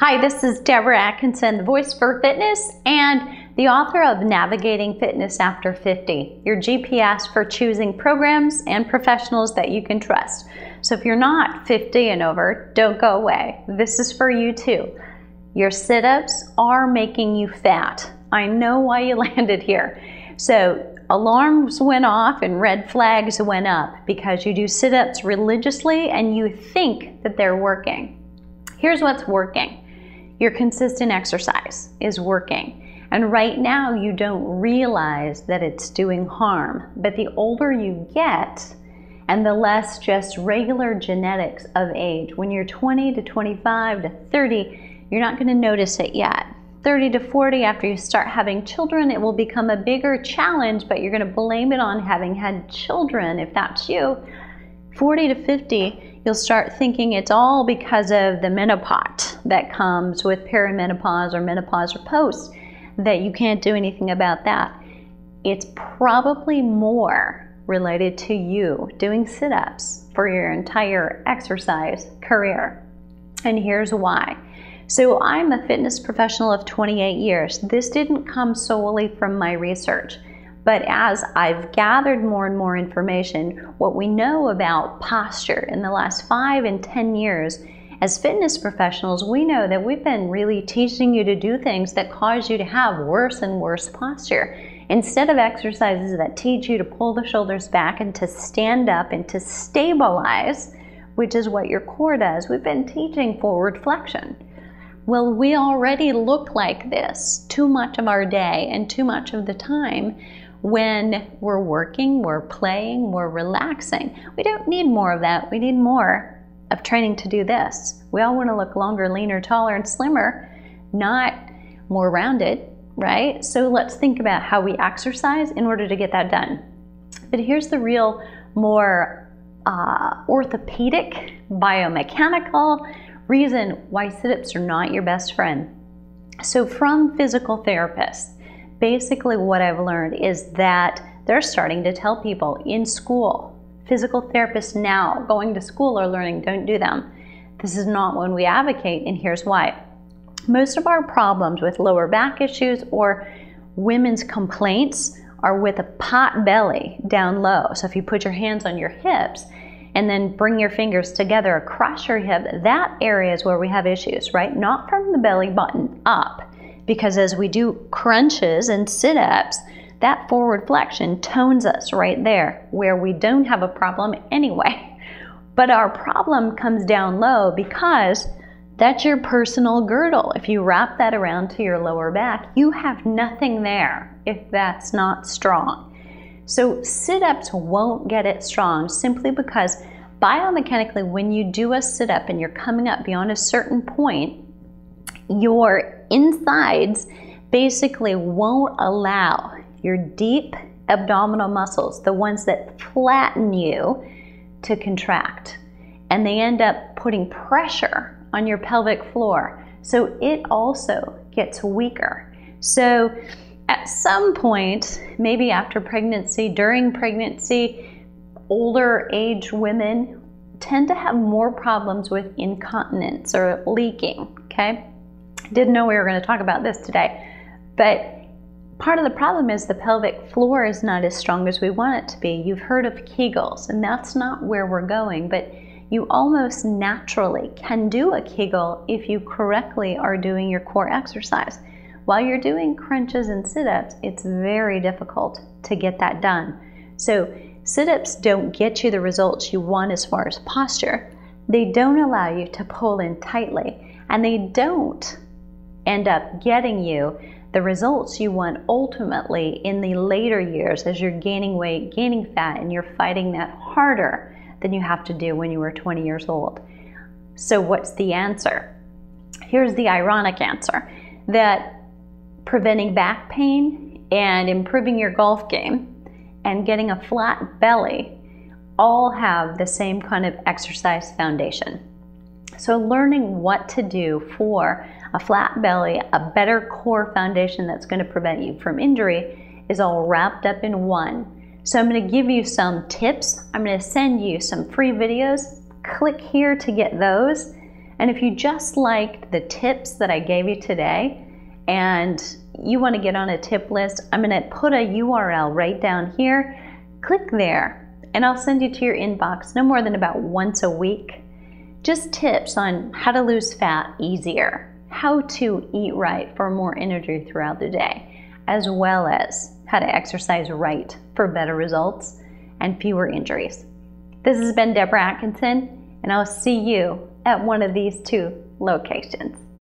Hi, this is Deborah Atkinson, the voice for fitness and the author of Navigating Fitness After 50, your GPS for choosing programs and professionals that you can trust. So if you're not 50 and over, don't go away. This is for you too. Your sit-ups are making you fat. I know why you landed here. So alarms went off and red flags went up because you do sit-ups religiously and you think that they're working. Here's what's working. Your consistent exercise is working. And right now you don't realize that it's doing harm. But the older you get and the less just regular genetics of age, when you're 20 to 25 to 30, you're not going to notice it yet. 30 to 40, after you start having children, it will become a bigger challenge, but you're going to blame it on having had children if that's you. 40 to 50, you'll start thinking it's all because of the menopause that comes with perimenopause or menopause or post, that you can't do anything about that. It's probably more related to you doing sit-ups for your entire exercise career. And here's why. So I'm a fitness professional of 28 years. This didn't come solely from my research. But as I've gathered more and more information, what we know about posture in the last 5 and 10 years, as fitness professionals, we know that we've been really teaching you to do things that cause you to have worse and worse posture. Instead of exercises that teach you to pull the shoulders back and to stand up and to stabilize, which is what your core does, we've been teaching forward flexion. Well, we already look like this too much of our day and too much of the time. When we're working, we're playing, we're relaxing. We don't need more of that. We need more of training to do this. We all want to look longer, leaner, taller, and slimmer, not more rounded, right? So let's think about how we exercise in order to get that done. But here's the real, more orthopedic, biomechanical reason why sit-ups are not your best friend. So from physical therapists, basically what I've learned is that they're starting to tell people in school, physical therapists now going to school are learning, don't do them. This is not one we advocate, and here's why. Most of our problems with lower back issues or women's complaints are with a pot belly down low. So if you put your hands on your hips and then bring your fingers together across your hip, that area is where we have issues, right? Not from the belly button up. Because as we do crunches and sit-ups, that forward flexion tones us right there where we don't have a problem anyway. But our problem comes down low because that's your personal girdle. If you wrap that around to your lower back, you have nothing there if that's not strong. So sit-ups won't get it strong simply because biomechanically when you do a sit-up and you're coming up beyond a certain point, your insides basically won't allow your deep abdominal muscles, the ones that flatten you, to contract. And they end up putting pressure on your pelvic floor. So it also gets weaker. So at some point, maybe after pregnancy, during pregnancy, older age women tend to have more problems with incontinence or leaking, okay? Didn't know we were going to talk about this today, but part of the problem is the pelvic floor is not as strong as we want it to be. You've heard of Kegels, and that's not where we're going, but you almost naturally can do a Kegel if you correctly are doing your core exercise. While you're doing crunches and sit-ups, it's very difficult to get that done. So sit-ups don't get you the results you want as far as posture. They don't allow you to pull in tightly, and they don't end up getting you the results you want ultimately in the later years as you're gaining weight, gaining fat, and you're fighting that harder than you have to do when you were 20 years old. So what's the answer? Here's the ironic answer, that preventing back pain and improving your golf game and getting a flat belly all have the same kind of exercise foundation. So learning what to do for a flat belly, a better core foundation that's going to prevent you from injury is all wrapped up in one. So I'm going to give you some tips. I'm going to send you some free videos. Click here to get those. And if you just liked the tips that I gave you today and you want to get on a tip list, I'm going to put a URL right down here. Click there and I'll send you to your inbox no more than about once a week. Just tips on how to lose fat easier, how to eat right for more energy throughout the day, as well as how to exercise right for better results and fewer injuries. This has been Deborah Atkinson, and I'll see you at one of these 2 locations.